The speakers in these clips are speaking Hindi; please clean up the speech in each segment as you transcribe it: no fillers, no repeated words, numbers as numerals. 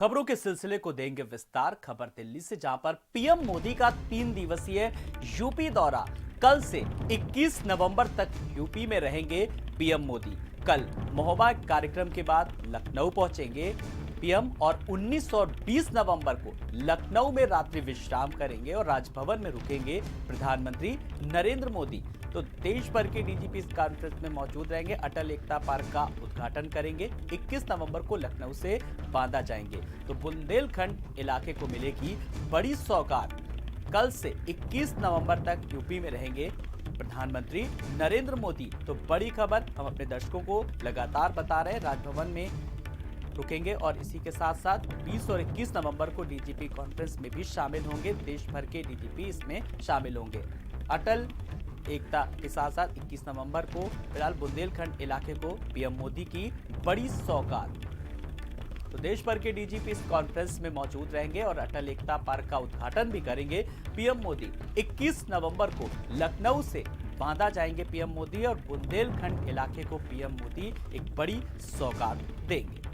खबरों के सिलसिले को देंगे विस्तार। खबर दिल्ली से, जहां पर पीएम मोदी का 3 दिवसीय यूपी दौरा। कल से 21 नवंबर तक यूपी में रहेंगे पीएम मोदी। कल महोबा कार्यक्रम के बाद लखनऊ पहुंचेंगे पीएम और 19 और 20 नवंबर को लखनऊ में रात्रि विश्राम करेंगे और राजभवन में रुकेंगे प्रधानमंत्री नरेंद्र मोदी। तो देश भर के डीजीपी इस कॉन्फ्रेंस में मौजूद रहेंगे। अटल एकता पार्क का उद्घाटन करेंगे। 21 नवंबर को लखनऊ से बांदा जाएंगे। तो बुंदेलखंड इलाके को मिलेगी बड़ी सौगात। कल से 21 नवंबर तक यूपी में रहेंगे प्रधानमंत्री नरेंद्र मोदी। तो बड़ी खबर हम अपने दर्शकों को लगातार बता रहे हैं। राजभवन में रुकेंगे और इसी के साथ साथ 20 और 21 नवंबर को डीजीपी कॉन्फ्रेंस में भी शामिल होंगे। देश भर के डीजीपी इसमें शामिल होंगे। अटल एकता के साथ साथ 21 नवंबर को फिलहाल बुंदेलखंड इलाके को पीएम मोदी की बड़ी सौगात। तो देश भर के डीजीपी इस कॉन्फ्रेंस में मौजूद रहेंगे और अटल एकता पार्क का उद्घाटन भी करेंगे पीएम मोदी। 21 नवंबर को लखनऊ से बांदा जाएंगे पीएम मोदी और बुंदेलखंड इलाके को पीएम मोदी एक बड़ी सौगात देंगे।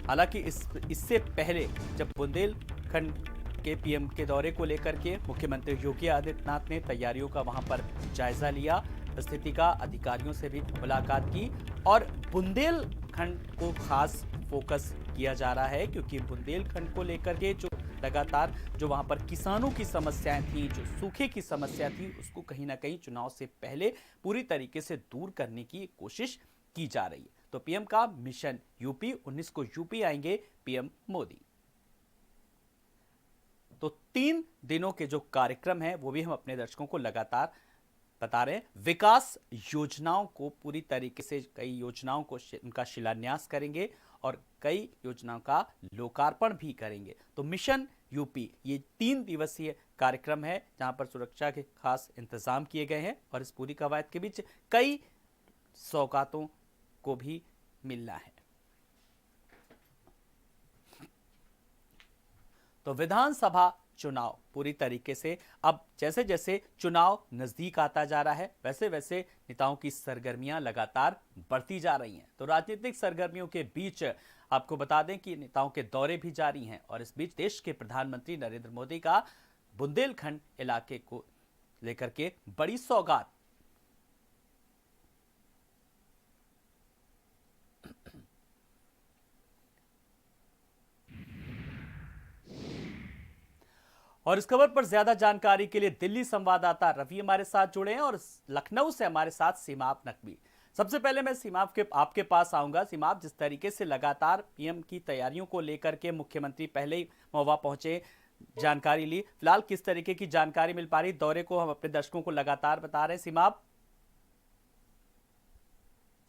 हालांकि इससे पहले जब बुंदेलखंड के पीएम के दौरे को लेकर के मुख्यमंत्री योगी आदित्यनाथ ने तैयारियों का वहां पर जायजा लिया, स्थिति का अधिकारियों से भी मुलाकात की और बुंदेलखंड को खास फोकस किया जा रहा है, क्योंकि बुंदेलखंड को लेकर के जो लगातार जो वहां पर किसानों की समस्याएं थी, जो सूखे की समस्या थी, उसको कहीं ना कहीं चुनाव से पहले पूरी तरीके से दूर करने की कोशिश की जा रही है। तो पीएम का मिशन यूपी, 19 को यूपी आएंगे पीएम मोदी। तो 3 दिनों के जो कार्यक्रम है वो भी हम अपने दर्शकों को लगातार बता रहे हैं। विकास योजनाओं को पूरी तरीके से, कई योजनाओं को उनका शिलान्यास करेंगे और कई योजनाओं का लोकार्पण भी करेंगे। तो मिशन यूपी ये 3 दिवसीय कार्यक्रम है, जहां पर सुरक्षा के खास इंतजाम किए गए हैं और इस पूरी कवायद के बीच कई सौगातों को भी मिलना है। तो विधानसभा चुनाव पूरी तरीके से अब जैसे जैसे चुनाव नजदीक आता जा रहा है, वैसे वैसे नेताओं की सरगर्मियां लगातार बढ़ती जा रही हैं। तो राजनीतिक सरगर्मियों के बीच आपको बता दें कि नेताओं के दौरे भी जारी हैं और इस बीच देश के प्रधानमंत्री नरेंद्र मोदी का बुंदेलखंड इलाके को लेकर के बड़ी सौगात। और इस खबर पर ज्यादा जानकारी के लिए दिल्ली संवाददाता रवि हमारे साथ जुड़े हैं और लखनऊ से हमारे साथ सीमाप नकवी। सबसे पहले मैं सीमाप के आपके पास आऊंगा। सीमाप, जिस तरीके से लगातार पीएम की तैयारियों को लेकर के मुख्यमंत्री पहले ही महोबा पहुंचे, जानकारी ली, फिलहाल किस तरीके की जानकारी मिल पा रही? दौरे को हम अपने दर्शकों को लगातार बता रहे हैं। सीमाप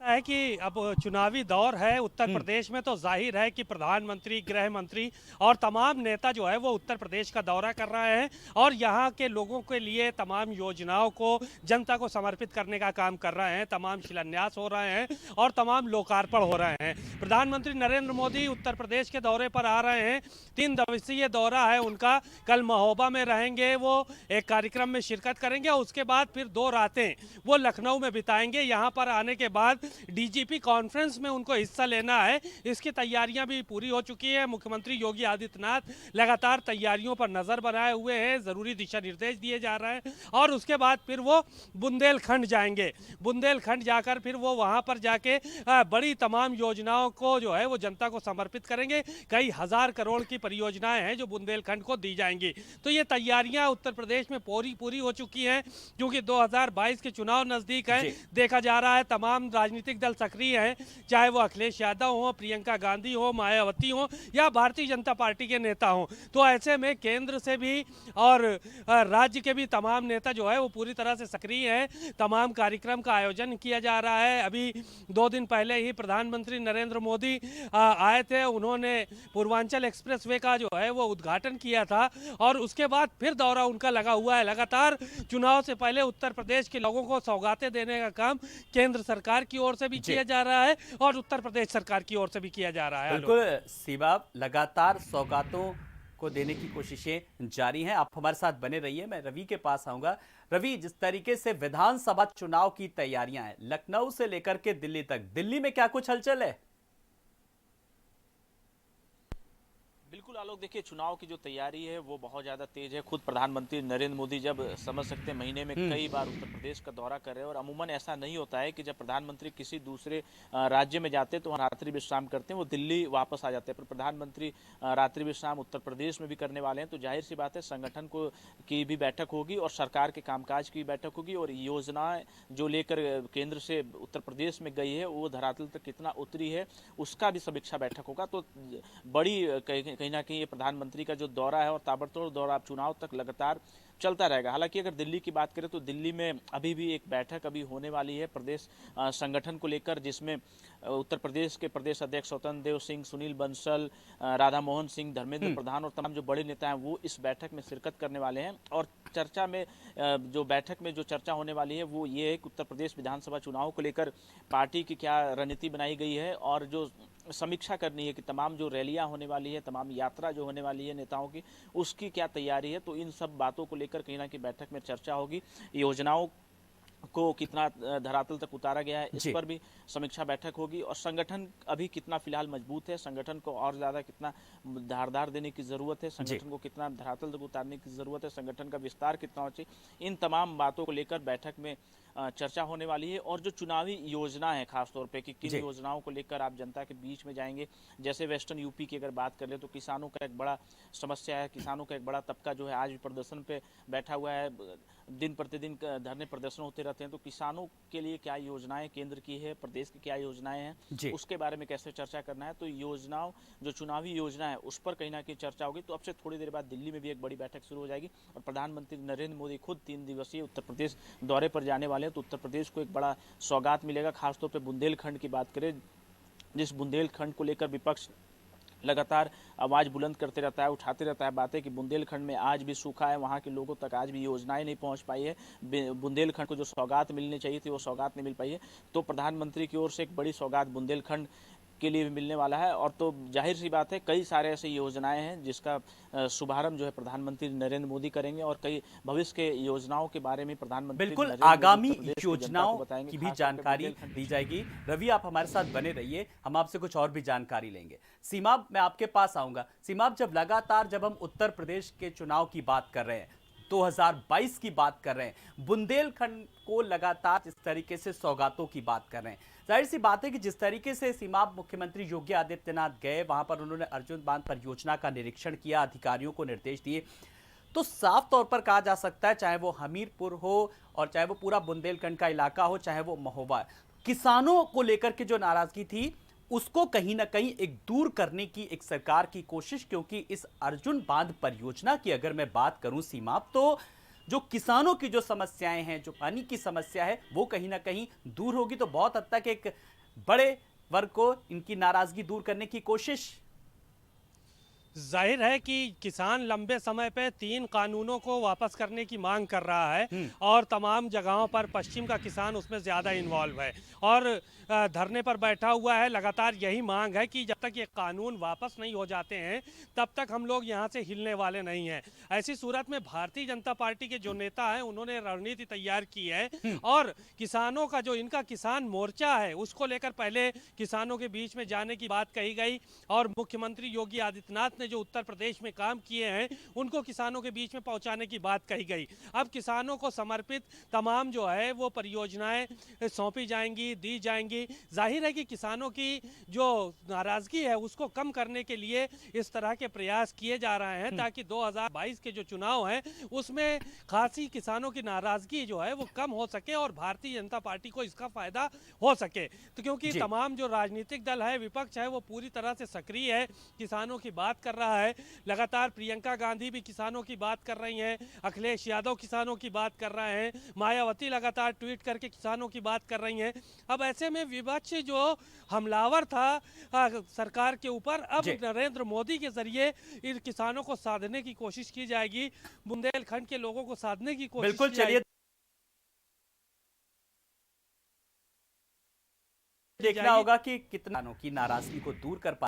है कि अब चुनावी दौर है उत्तर प्रदेश में, तो जाहिर है कि प्रधानमंत्री, गृह मंत्री और तमाम नेता जो है वो उत्तर प्रदेश का दौरा कर रहे हैं और यहाँ के लोगों के लिए तमाम योजनाओं को जनता को समर्पित करने का काम कर रहे हैं। तमाम शिलान्यास हो रहे हैं और तमाम लोकार्पण हो रहे हैं। प्रधानमंत्री नरेंद्र मोदी उत्तर प्रदेश के दौरे पर आ रहे हैं। 3 दिवसीय दौरा है उनका। कल महोबा में रहेंगे, वो एक कार्यक्रम में शिरकत करेंगे और उसके बाद फिर 2 रातें वो लखनऊ में बिताएंगे। यहाँ पर आने के बाद डीजीपी कॉन्फ्रेंस में उनको हिस्सा लेना है। इसकी तैयारियां भी पूरी हो चुकी है। मुख्यमंत्री योगी आदित्यनाथ लगातार तैयारियों पर नजर बनाए हुए हैं, जरूरी दिशा निर्देश दिए जा रहे हैं और उसके बाद फिर वो बुंदेलखंड जाएंगे। बुंदेलखंड जाकर फिर वो वहां पर जाके बड़ी तमाम योजनाओं को जो है वो जनता को समर्पित करेंगे। कई हजार करोड़ की परियोजनाएं हैं जो बुंदेलखंड को दी जाएंगी। तो ये तैयारियां उत्तर प्रदेश में पूरी हो चुकी हैं, क्योंकि 2022 के चुनाव नजदीक है। देखा जा रहा है तमाम राजनीतिक दल सक्रिय हैं, चाहे वो अखिलेश यादव हो, प्रियंका गांधी हो, मायावती हो या भारतीय जनता पार्टी के नेता हो। तो ऐसे में केंद्र से भी और राज्य के भी तमाम नेता जो है वो पूरी तरह से सक्रिय हैं। तमाम कार्यक्रम का आयोजन किया जा रहा है। अभी 2 दिन पहले ही प्रधानमंत्री नरेंद्र मोदी आए थे। उन्होंने पूर्वांचल एक्सप्रेसवे का जो है वो उद्घाटन किया था और उसके बाद फिर दौरा उनका लगा हुआ है। लगातार चुनाव से पहले उत्तर प्रदेश के लोगों को सौगातें देने का काम केंद्र सरकार की ओर से भी किया जा रहा है और उत्तर प्रदेश सरकार की ओर से भी किया जा रहा है। बिल्कुल सीमा, लगातार सौगातों को देने की कोशिशें जारी हैं। आप हमारे साथ बने रहिए। मैं रवि के पास आऊंगा। रवि, जिस तरीके से विधानसभा चुनाव की तैयारियां हैं, लखनऊ से लेकर के दिल्ली तक, दिल्ली में क्या कुछ हलचल है? बिल्कुल आलोक, देखिए चुनाव की जो तैयारी है वो बहुत ज़्यादा तेज है। खुद प्रधानमंत्री नरेंद्र मोदी जब समझ सकते हैं महीने में कई बार उत्तर प्रदेश का दौरा कर रहे हैं, और अमूमन ऐसा नहीं होता है कि जब प्रधानमंत्री किसी दूसरे राज्य में जाते हैं तो वहाँ रात्रि विश्राम करते हैं, वो दिल्ली वापस आ जाते हैं। पर प्रधानमंत्री रात्रि विश्राम उत्तर प्रदेश में भी करने वाले हैं, तो जाहिर सी बात है संगठन को की भी बैठक होगी और सरकार के कामकाज की भी बैठक होगी, और योजनाएं जो लेकर केंद्र से उत्तर प्रदेश में गई है वो धरातल तक कितना उतरी है उसका भी समीक्षा बैठक होगा। तो बड़ी कहीं ना कहीं ये प्रधानमंत्री का जो दौरा है और ताबड़तोड़ दौरा चुनाव तक लगातार चलता रहेगा। हालांकि अगर दिल्ली की बात करें तो दिल्ली में अभी भी एक बैठक अभी होने वाली है प्रदेश संगठन को लेकर, जिसमें उत्तर प्रदेश के प्रदेश अध्यक्ष स्वतंत्र देव सिंह, सुनील बंसल, राधा मोहन सिंह, धर्मेंद्र प्रधान और तमाम जो बड़े नेता हैं वो इस बैठक में शिरकत करने वाले हैं। और चर्चा में जो बैठक में जो चर्चा होने वाली है वो ये है कि उत्तर प्रदेश विधानसभा चुनाव को लेकर पार्टी की क्या रणनीति बनाई गई है, और जो समीक्षा करनी है कि तमाम जो रैलियां होने वाली है, तमाम यात्रा जो होने वाली है नेताओं की, उसकी क्या तैयारी है। तो इन सब बातों को लेकर कहीं ना कहीं बैठक में चर्चा होगी। योजनाओं को कितना धरातल तक उतारा गया है इस पर भी समीक्षा बैठक होगी, और संगठन अभी कितना फिलहाल मजबूत है, संगठन को और ज्यादा कितना धारदार देने की जरूरत है, संगठन को कितना धरातल तक उतारने की जरूरत है, संगठन का विस्तार कितना होना चाहिए, इन तमाम बातों को लेकर बैठक में चर्चा होने वाली है। और जो चुनावी योजना है खासतौर पे कि किन योजनाओं को लेकर आप जनता के बीच में जाएंगे, जैसे वेस्टर्न यूपी की अगर बात कर ले तो किसानों का एक बड़ा समस्या है, किसानों का एक बड़ा तबका जो है आज भी प्रदर्शन पे बैठा हुआ है, दिन प्रतिदिन धरने प्रदर्शन होते रहते हैं। तो किसानों के लिए क्या योजनाएं केंद्र की है, प्रदेश की क्या योजनाएं हैं, उसके बारे में कैसे चर्चा करना है। तो योजनाओं जो चुनावी योजना है उस पर कहीं ना कहीं चर्चा होगी। तो अब से थोड़ी देर बाद दिल्ली में भी एक बड़ी बैठक शुरू हो जाएगी, और प्रधानमंत्री नरेंद्र मोदी खुद 3 दिवसीय उत्तर प्रदेश दौरे पर जाने वाले हैं। तो उत्तर प्रदेश को एक बड़ा सौगात मिलेगा। खासतौर पर बुंदेलखंड की बात करें, जिस बुंदेलखंड को लेकर विपक्ष लगातार आवाज़ बुलंद करते रहता है, उठाते रहता है बातें कि बुंदेलखंड में आज भी सूखा है, वहाँ के लोगों तक आज भी योजनाएं नहीं पहुँच पाई है, बुंदेलखंड को जो सौगात मिलनी चाहिए थी वो सौगात नहीं मिल पाई है। तो प्रधानमंत्री की ओर से एक बड़ी सौगात बुंदेलखंड के लिए भी मिलने वाला है। और तो जाहिर सी बात है कई सारे ऐसी योजनाएं हैं जिसका शुभारंभ जो है प्रधानमंत्री नरेंद्र मोदी करेंगे, और कई भविष्य के योजनाओं के बारे में प्रधानमंत्री बिल्कुल आगामी योजनाओं की भी जानकारी दी जाएगी। रवि, आप हमारे साथ बने रहिए, हम आपसे कुछ और भी जानकारी लेंगे। सीमा, मैं आपके पास आऊंगा। सीमा, जब हम उत्तर प्रदेश के चुनाव की बात कर रहे हैं, 2022 की बात कर रहे हैं, बुंदेलखंड को लगातार इस तरीके से सौगातों की बात कर रहे हैं, जाहिर सी बात है कि जिस तरीके से सीमा मुख्यमंत्री योगी आदित्यनाथ गए, वहां पर उन्होंने अर्जुन बांध परियोजना का निरीक्षण किया, अधिकारियों को निर्देश दिए, तो साफ तौर पर कहा जा सकता है, चाहे वो हमीरपुर हो और चाहे वो पूरा बुंदेलखंड का इलाका हो, चाहे वो महोबा, किसानों को लेकर के जो नाराजगी थी उसको कहीं ना कहीं एक दूर करने की एक सरकार की कोशिश। क्योंकि इस अर्जुन बांध परियोजना की अगर मैं बात करूं सीमा, तो जो किसानों की जो समस्याएं हैं, जो पानी की समस्या है, वो कहीं ना कहीं दूर होगी। तो बहुत हद तक एक बड़े वर्ग को इनकी नाराजगी दूर करने की कोशिश। जाहिर है कि किसान लंबे समय पे 3 कानूनों को वापस करने की मांग कर रहा है, और तमाम जगहों पर पश्चिम का किसान उसमें ज़्यादा इन्वॉल्व है और धरने पर बैठा हुआ है। लगातार यही मांग है कि जब तक ये कानून वापस नहीं हो जाते हैं तब तक हम लोग यहाँ से हिलने वाले नहीं हैं। ऐसी सूरत में भारतीय जनता पार्टी के जो नेता हैं उन्होंने रणनीति तैयार की है, और किसानों का जो इनका किसान मोर्चा है उसको लेकर पहले किसानों के बीच में जाने की बात कही गई, और मुख्यमंत्री योगी आदित्यनाथ जो उत्तर प्रदेश में काम किए हैं उनको किसानों के बीच में पहुंचाने की बात कही गई। अब किसानों को समर्पित तमाम जो है वो परियोजनाएं सौंपी जाएंगी, दी जाएंगी। जाहिर है कि किसानों की जो नाराजगी है उसको कम करने के लिए इस तरह के प्रयास किए जा रहे हैं, ताकि 2022 के जो चुनाव हैं उसमें खासी किसानों की नाराजगी जो है वो कम हो सके और भारतीय जनता पार्टी को इसका फायदा हो सके। तो क्योंकि तमाम जो राजनीतिक दल है, विपक्ष है, वो पूरी तरह से सक्रिय है, किसानों की बात कर रहा है। लगातार प्रियंका गांधी भी किसानों की बात कर रही हैं, अखिलेश यादव किसानों की बात कर रहे हैं, मायावती लगातार ट्वीट करके किसानों की बात कर रही हैं। अब ऐसे में विपक्ष जो हमलावर था सरकार के ऊपर, अब नरेंद्र मोदी के जरिए इन किसानों को साधने की कोशिश की जाएगी, बुंदेलखंड के लोगों को साधने की कोशिश बिल्कुल। की जाएगी। देखना होगा कि कितना की नाराजगी को दूर कर पाए।